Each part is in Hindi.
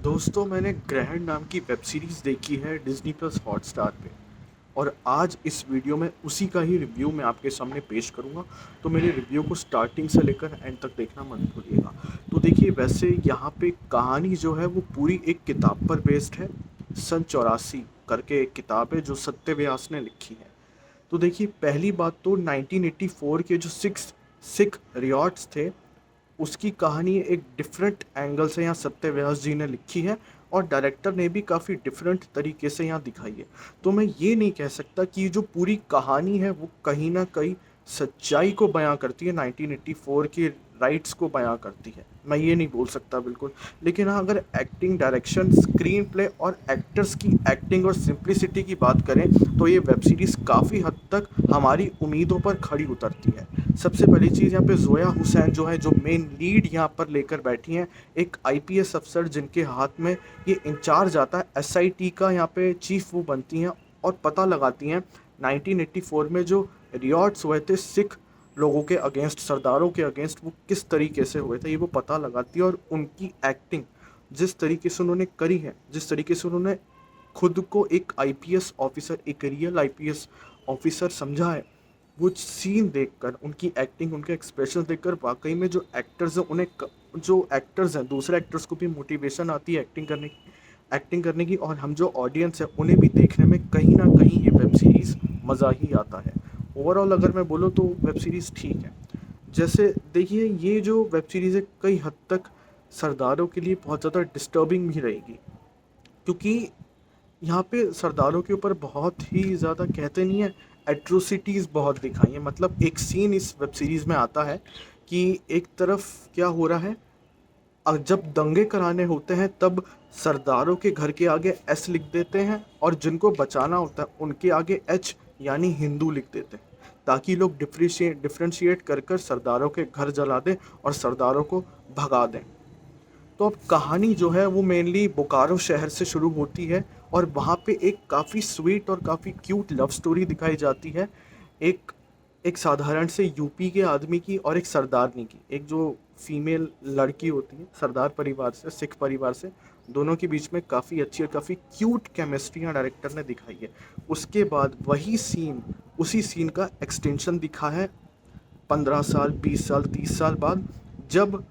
दोस्तों मैंने ग्रहण नाम की वेब सीरीज़ देखी है डिज़नी प्लस हॉटस्टार पे। और आज इस वीडियो में उसी का ही रिव्यू मैं आपके सामने पेश करूंगा। तो मेरे रिव्यू को स्टार्टिंग से लेकर एंड तक देखना मत भूलिएगा। तो देखिए, वैसे यहाँ पे कहानी जो है वो पूरी एक किताब पर बेस्ड है। सन 84 करके एक किताब है जो सत्य व्यास ने लिखी है। तो देखिए, पहली बात तो 1984 के जो सिक्स सिख रियॉट्स थे, उसकी कहानी एक डिफरेंट एंगल से यहाँ सत्य व्यास जी ने लिखी है। और डायरेक्टर ने भी काफ़ी डिफरेंट तरीके से यहाँ दिखाई है। तो मैं ये नहीं कह सकता कि ये जो पूरी कहानी है वो कहीं ना कहीं सच्चाई को बयां करती है, 1984 की राइट्स को बयां करती है, मैं ये नहीं बोल सकता बिल्कुल। लेकिन हाँ, अगर एक्टिंग, डायरेक्शन, स्क्रीन प्ले और एक्टर्स की एक्टिंग और सिंप्लिसिटी की बात करें तो ये वेब सीरीज़ काफ़ी हद तक हमारी उम्मीदों पर खड़ी उतरती है। सबसे पहली चीज़, यहाँ पे ज़ोया हुसैन जो है, जो मेन लीड यहाँ पर लेकर बैठी हैं, एक आईपीएस अफसर जिनके हाथ में ये इंचार्ज आता है एसआईटी का। यहाँ पे चीफ वो बनती हैं और पता लगाती हैं 1984 में जो रियॉट्स हुए थे सिख लोगों के अगेंस्ट, सरदारों के अगेंस्ट, वो किस तरीके से हुए थे, ये वो पता लगाती है। और उनकी एक्टिंग जिस तरीके से उन्होंने करी है, जिस तरीके से उन्होंने खुद को एक आईपीएस ऑफिसर, एक रियल आईपीएस ऑफिसर समझा है, वो सीन देखकर, उनकी एक्टिंग, उनके एक्सप्रेशन देखकर वाकई में जो एक्टर्स हैं उन्हें जो एक्टर्स हैं, दूसरे एक्टर्स को भी मोटिवेशन आती है एक्टिंग करने की। और हम जो ऑडियंस है उन्हें भी देखने में कहीं ना कहीं ये वेब सीरीज़ मज़ा ही आता है। ओवरऑल अगर मैं बोलूँ तो वेब सीरीज़ ठीक है। जैसे देखिए, ये जो वेब सीरीज़ है कई हद तक सरदारों के लिए बहुत ज़्यादा डिस्टर्बिंग भी रहेगी, क्योंकि यहाँ पे सरदारों के ऊपर बहुत ही ज़्यादा, कहते नहीं है, एट्रोसिटीज़ बहुत दिखाई हैं। मतलब एक सीन इस वेब सीरीज़ में आता है कि एक तरफ क्या हो रहा है, जब दंगे कराने होते हैं तब सरदारों के घर के आगे एस लिख देते हैं, और जिनको बचाना होता है उनके आगे एच यानी हिंदू लिख देते हैं, ताकि लोग डिफ्रेंशिएट कर कर सरदारों के घर जला दें और सरदारों को भगा दें। तो अब कहानी जो है वो मेनली बोकारो शहर से शुरू होती है, और वहाँ पे एक काफ़ी स्वीट और काफ़ी क्यूट लव स्टोरी दिखाई जाती है। एक एक साधारण से यूपी के आदमी की और एक सरदारनी की, एक जो फीमेल लड़की होती है सरदार परिवार से, सिख परिवार से, दोनों के बीच में काफ़ी अच्छी और काफ़ी क्यूट केमिस्ट्री डायरेक्टर ने दिखाई है। उसके बाद वही सीन, उसी सीन का एक्सटेंशन दिखा है 15 साल, 20 साल, 30 साल बाद, जब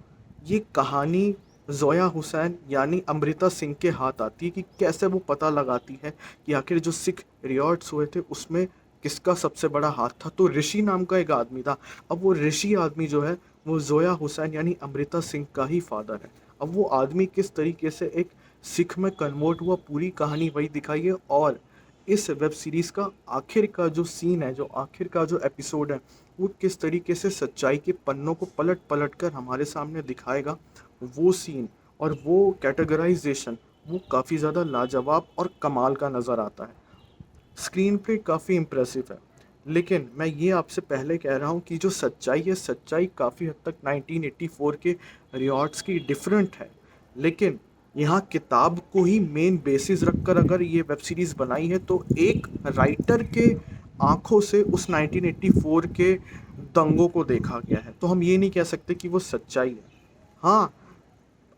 ये कहानी ज़ोया हुसैन यानी अमृता सिंह के हाथ आती है कि कैसे वो पता लगाती है कि आखिर जो सिख रियॉट्स हुए थे उसमें किसका सबसे बड़ा हाथ था। तो ऋषि नाम का एक आदमी था। अब वो ऋषि आदमी जो है वो ज़ोया हुसैन यानी अमृता सिंह का ही फादर है। अब वो आदमी किस तरीके से एक सिख में कन्वर्ट हुआ, पूरी कहानी वही दिखाई है। और इस वेब सीरीज़ का आखिर का जो सीन है, जो आखिर का जो एपिसोड है, वो किस तरीके से सच्चाई के पन्नों को पलट पलट कर हमारे सामने दिखाएगा, वो सीन और वो कैटेगराइजेशन, वो काफ़ी ज़्यादा लाजवाब और कमाल का नज़र आता है। स्क्रीन प्ले काफ़ी इम्प्रेसिव है। लेकिन मैं ये आपसे पहले कह रहा हूँ कि जो सच्चाई है, सच्चाई काफ़ी हद तक 1984 के रियॉट्स की डिफरेंट है। लेकिन यहाँ किताब को ही मेन बेसिस रखकर अगर ये वेब सीरीज़ बनाई है तो एक राइटर के आँखों से उस 1984 के दंगों को देखा गया है, तो हम ये नहीं कह सकते कि वो सच्चाई है। हाँ,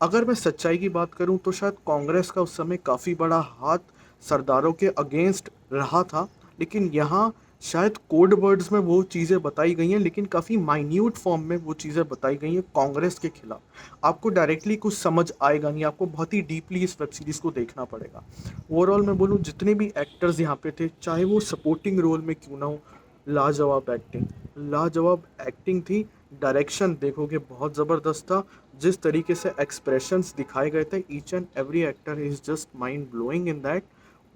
अगर मैं सच्चाई की बात करूं तो शायद कांग्रेस का उस समय काफ़ी बड़ा हाथ सरदारों के अगेंस्ट रहा था। लेकिन यहाँ शायद कोड वर्ड्स में वो चीज़ें बताई गई हैं, लेकिन काफ़ी माइन्यूट फॉर्म में वो चीज़ें बताई गई हैं कांग्रेस के खिलाफ। आपको डायरेक्टली कुछ समझ आएगा नहीं, आपको बहुत ही डीपली इस वेब सीरीज़ को देखना पड़ेगा। ओवरऑल मैं बोलूँ, जितने भी एक्टर्स यहाँ पे थे, चाहे वो सपोर्टिंग रोल में क्यों ना हो, लाजवाब एक्टिंग थी। डायरेक्शन देखोगे बहुत ज़बरदस्त था। जिस तरीके से एक्सप्रेशंस दिखाए गए थे, each and every actor is just mind blowing in that.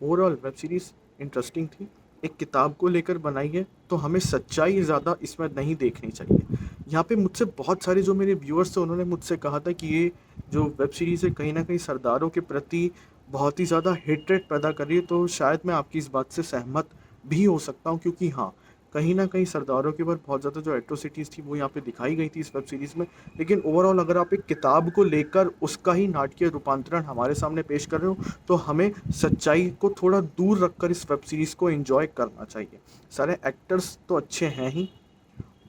Overall web series interesting थी। एक किताब को लेकर बनाई है तो हमें सच्चाई ज़्यादा इसमें नहीं देखनी चाहिए। यहाँ पे मुझसे बहुत सारे जो मेरे व्यूअर्स थे उन्होंने मुझसे कहा था कि ये जो वेब सीरीज़ है कहीं ना कहीं सरदारों के प्रति बहुत ही ज़्यादा हेट्रेड पैदा कर रही है। तो शायद मैं आपकी इस बात से सहमत भी हो सकता हूँ, क्योंकि हाँ, कहीं न कहीं सरदारों के ऊपर बहुत ज़्यादा जो एट्रोसिटीज़ थी वो यहाँ पे दिखाई गई थी इस वेब सीरीज़ में। लेकिन ओवरऑल अगर आप एक किताब को लेकर उसका ही नाटकीय रूपांतरण हमारे सामने पेश कर रहे हो, तो हमें सच्चाई को थोड़ा दूर रखकर इस वेब सीरीज़ को एन्जॉय करना चाहिए। सारे एक्टर्स तो अच्छे हैं ही,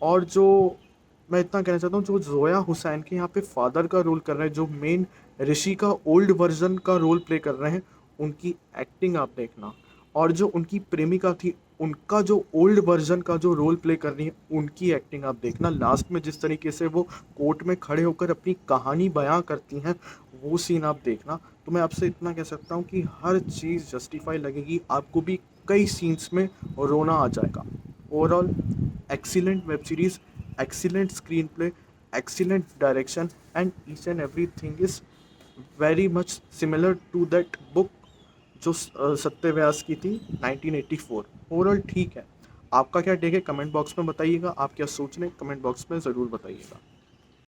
और जो मैं इतना कहना चाहता हूँ, जो ज़ोया हुसैन के यहाँ पे फ़ादर का रोल कर रहे हैं, जो मेन ऋषि का ओल्ड वर्जन का रोल प्ले कर रहे हैं, उनकी एक्टिंग आप देखना। और जो उनकी प्रेमिका थी, उनका जो ओल्ड वर्जन का जो रोल प्ले कर रही है, उनकी एक्टिंग आप देखना। लास्ट में जिस तरीके से वो कोर्ट में खड़े होकर अपनी कहानी बयां करती हैं, वो सीन आप देखना। तो मैं आपसे इतना कह सकता हूँ कि हर चीज़ जस्टिफाई लगेगी, आपको भी कई सीन्स में रोना आ जाएगा। Overall excellent web series, excellent screenplay, excellent direction, and each and everything is very much similar to that book जो सत्य व्यास की थी 1984। ओवरऑल ठीक है। आपका क्या टेक है, कमेंट बॉक्स में बताइएगा। आप क्या सोच रहे हैं, कमेंट बॉक्स में ज़रूर बताइएगा।